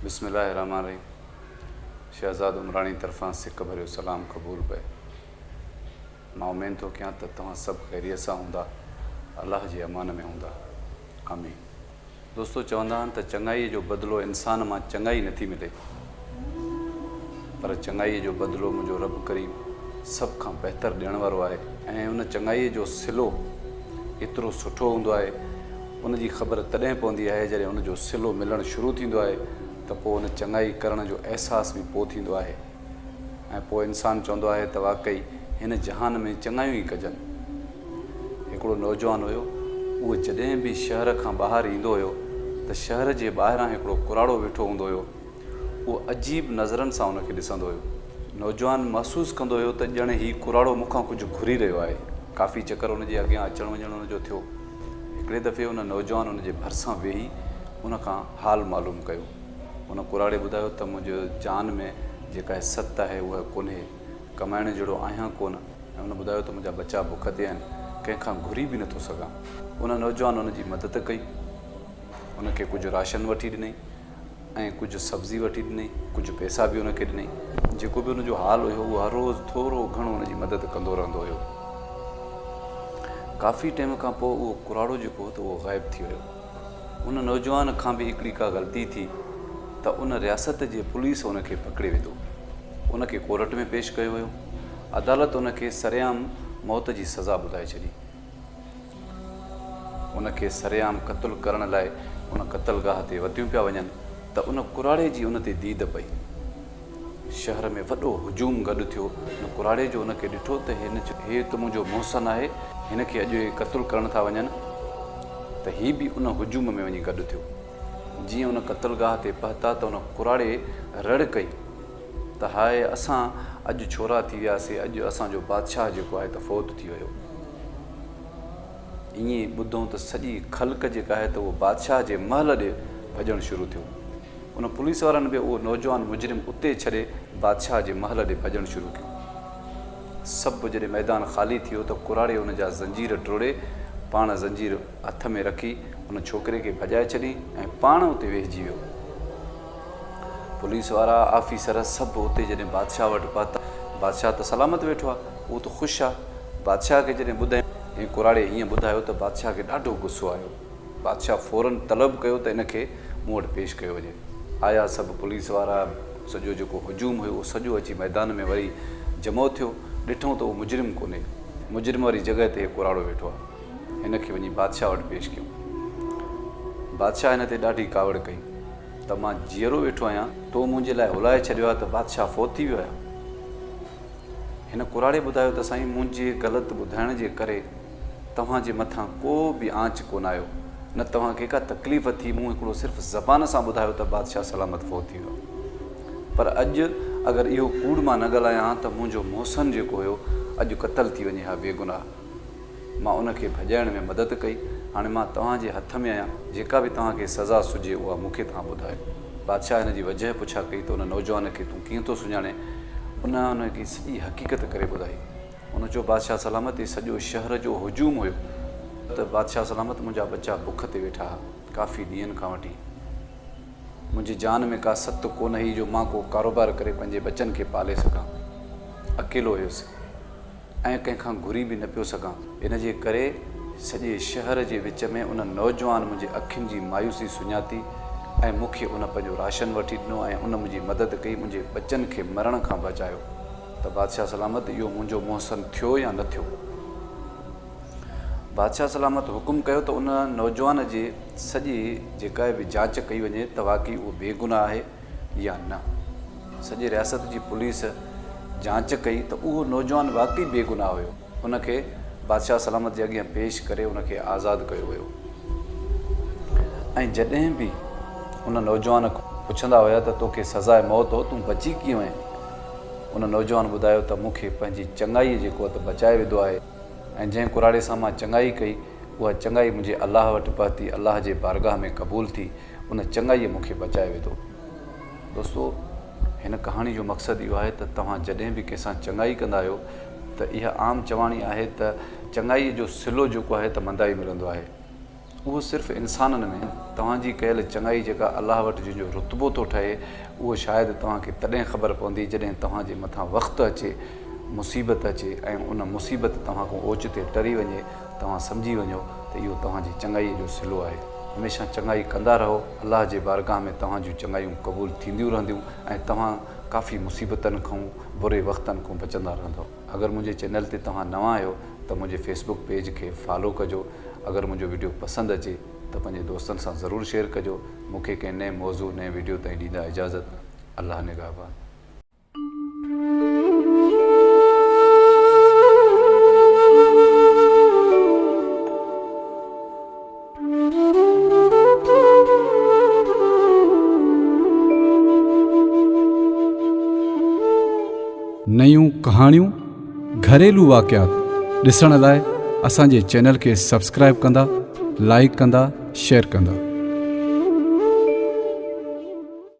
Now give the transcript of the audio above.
बिस्मिल्लाहिर्रहमानिर्रहीम। शहज़ाद उमरानी तरफ़ां सिक भरियो सलाम क़बूल पे। मां उमेद थो कयां त तव्हां सभु ख़ैरियत सां हूंदा, अल्लाह जे अमान में हूंदा। आमीन। दोस्तो, चवंदा आहिनि त चङाईअ जो बदिलो इंसान मां चङाई नथी मिले, पर चङाईअ जो बदिलो मुंहिंजो रब करीम सभु खां बहितर ॾियण वारो आहे। ऐं उन चङाईअ जो सिलो एतिरो सुठो हूंदो आहे, उन जी ख़बर तॾहिं पवंदी आहे जॾहिं उन जो सिलो मिलणु शुरू थींदो आहे, त पोइ उन चङाई करण जो अहसास बि पोइ थींदो आहे। ऐं पोइ इंसानु चवंदो आहे त वाक़ई हिन जहान में चङायूं ई कजनि। हिकिड़ो नौजवान हुयो, उहो जॾहिं बि शहर खां ॿाहिरि ईंदो हुयो त शहर जे ॿाहिरां हिकिड़ो कुराड़ो वेठो हूंदो हुयो। उहो अजीब नज़रनि सां उनखे ॾिसंदो हुयो। नौजवान महसूसु कंदो हुयो त ॼण हीउ कुराड़ो मूंखां कुझु घुरी रहियो आहे। काफ़ी चकर उनजे अॻियां अचणु वञणु उनजो थियो। हिकिड़े दफ़े उन नौजवान उनजे भरिसां वेही उन खां हाल मालूम कयो। उन कुराड़े ॿुधायो त मुंहिंजो जान में जेका सत आहे उहा कोन्हे, कमाइण जहिड़ो आहियां कोन। ऐं उन ॿुधायो त मुंहिंजा बचा बुख ते आहिनि, कंहिंखां घुरी बि नथो सघां। उन नौजवान उनजी मदद कई, उनखे कुझु राशन वठी ॾिनई ऐं कुझु सब्ज़ी वठी ॾिनई, कुझु पैसा बि उनखे ॾिनई। जेको बि उनजो हाल हुयो उहो हर रोज़ु थोरो घणो उनजी मदद कंदो रहंदो हुयो। काफ़ी टाइम खां पोइ उहो कुराड़ो जेको हो त उहो ग़ाइबु थी वियो। उन नौजवान खां बि हिकिड़ी का ग़लती थी त उन रियासत जे पुलिस उनखे पकिड़े विधो। उनखे कोर्ट में पेश कयो वियो। अदालत उनखे सरेआम मौत जी सज़ा ॿुधाए छॾी। उनखे सरेआम क़तलु करण लाइ उन क़तलगाह ते वधियूं पिया वञनि त उन कुराड़े जी उन ते दीद पई। शहर में वॾो हुजूम गॾु थियो। उन कुराड़े जो उनखे ॾिठो त हे त मुंहिंजो मोहसिन आहे, हिनखे अॼु हे क़तलु करण था वञनि, त हीअ बि उन हुजूम में वञी गॾु थियो। जीअं उन क़तलगाह ते पहुता त उन कुराड़े रड़ कई त हाय असां अॼु छोरा थी वियासीं, अॼु असांजो बादशाह जेको आहे त फ़ौत थी वियो। ईअं ॿुधूं त सॼी ख़ल्क़ जेका आहे त उहो बादशाह जे महल ॾे भॼणु शुरू थियो। उन पुलिस वारनि बि उहो नौजवान मुजरिम उते छॾे बादशाह जे महल ॾे भॼणु शुरू कयो। सभु जॾहिं मैदान ख़ाली थी वियो त कुराड़े उन जा ज़ंजीर टोड़े पाण ज़ंजीर हथ में रखी उन छोकिरे खे भॼाए छॾी ऐं पाण उते वेहिजी वियो। पुलिस वारा ऑफिसर सभु उते जॾहिं बादशाह वटि पहुता, बादशाह त सलामत वेठो आहे, उहो त ख़ुशि आहे। बादशाह खे जॾहिं ॿुधाई ऐं कुराड़े हीअं ॿुधायो त बादशाह खे ॾाढो गुस्सो आयो। बादशाह फ़ौरन तलब कयो त इनखे मूं वटि पेश कयो वञे। आया सभु पुलिस वारा, सॼो जेको हुजूम हुयो उहो सॼो अची मैदान में वरी जमो थियो। ॾिठूं त उहो मुजरिम कोन्हे, मुजरिम वारी जॻह ते कुराड़ो वेठो आहे। हिनखे वञी बादशाह वटि पेश कयो। बादशाह हिन ते ॾाढी कावड़ कई त मां जीअरो वेठो आहियां, तो मुंहिंजे लाइ हुलाए छॾियो आहे त बादशाह फ़ौत थी वियो आहे। हिन कुराड़े ॿुधायो त साईं, मुंहिंजे ग़लति ॿुधाइण जे करे तव्हांजे मथां को बि आंच कोन आयो, न तव्हांखे का तकलीफ़ थी। मूं हिकिड़ो सिर्फ़ु ज़बान सां ॿुधायो त बादशाह सलामत फ़ौत थी वियो। पर अॼु अगरि इहो कूड़ मां न ॻाल्हायां त मुंहिंजो मोहसिन जेको हुयो अॼु क़तलु थी वञे हा बेगुनाह। मां उनखे भॼाइण में मदद कई। हाणे मां तव्हांजे हथ में आहियां, जेका बि तव्हांखे सज़ा सुझे उहा मूंखे तव्हां ॿुधायो। बादशाह हिन जी वजह पुछा कई त उन नौजवान खे तूं कीअं थो सुञाणे? उनखे सॼी हक़ीक़त करे ॿुधाई। उन चयो बादशाह सलामत, ही सॼो शहर जो हुजूम हुयो त बादशाह सलामत मुंहिंजा बचा बुख ते वेठा हुआ काफ़ी ॾींहंनि खां वठी। मुंहिंजी जान में का सत कोन हुई जो मां को कारोबार करे पंहिंजे बचनि खे पाले सघां। अकेलो हुयुसि ऐं कंहिंखां घुरी बि न पियो सघां। इन जे करे सॼे शहर जे विच में उन नौजवान मुंहिंजे अखियुनि जी मायूसी सुञाती ऐं मूंखे उन पंहिंजो राशन वठी ॾिनो ऐं उन मुंहिंजी मदद कई, मुंहिंजे बचनि खे मरण खां बचायो। त बादशाह सलामत, इहो मुंहिंजो मोहसिन थियो या न थियो? बादशाह सलामत हुकुम कयो त उन नौजवान जे सॼी जेका बि जांच कई वञे त वाक़ई उहो बेगुनाह आहे या न। सॼे रियासत जी पुलिस जांच कई त उहो नौजवान वाक़ई बेगुनाह हुयो। उनखे बादशाह सलामत जे अॻियां पेश करे उनखे आज़ादु कयो वियो। ऐं जॾहिं बि उन नौजवान पुछंदा हुया त तोखे सज़ाए मौत हो, तूं बची कीअं आहीं? उन नौजवान ॿुधायो त मूंखे पंहिंजी चङाई जेको आहे त बचाए विधो आहे। ऐं जंहिं कुराड़े सां मां चङाई कई उहा चङाई मुंहिंजे अलाह वटि पहुती, अलाह जे बारगाह में क़बूल थी। उन चङाईअ मूंखे बचाए विधो। दोस्तो, हिन कहाणी जो मक़सदु इहो आहे त तव्हां जॾहिं बि कंहिंसां चङाई कंदा आहियो त इहा आम चवाणी आहे त चङाईअ जो सिलो जेको आहे त मंदाई मिलंदो आहे। उहो सिर्फ़ु इंसाननि में तव्हांजी कयल चङाई जेका अलाह वटि जंहिंजो रुतबो थो ठहे उहो शायदि तव्हांखे तॾहिं ख़बर पवंदी जॾहिं तव्हांजे मथां वक़्तु अचे, मुसीबत अचे ऐं उन मुसीबत तव्हां खां ओचिते टरी वञे, तव्हां सम्झी वञो त इहो तव्हांजी चङाईअ जो सिलो आहे। हमेशह चङाई कंदा रहो, अलाह जे बारगाह में तव्हां जूं चङायूं क़बूल थींदियूं रहंदियूं ऐं तव्हां काफ़ी मुसीबतनि खां, बुरे वक़्तनि खां बचंदा रहंदव। अगरि मुंहिंजे चैनल ते तव्हां नवां आहियो त मुंहिंजे फेसबुक पेज खे फॉलो कजो। अगरि मुंहिंजो वीडियो पसंदि अचे त पंहिंजे दोस्तनि सां ज़रूरु शेयर कजो। मूंखे कंहिं नए मौज़ू, नए वीडियो ताईं ॾींदा इजाज़त। अल्लाह निगहबान। नयूं कहाणियूं, घरेलू वाक़ियात ॾिसण लाइ असांजे चैनल खे सब्सक्राइब कंदा, लाइक कंदा, शेयर कंदा।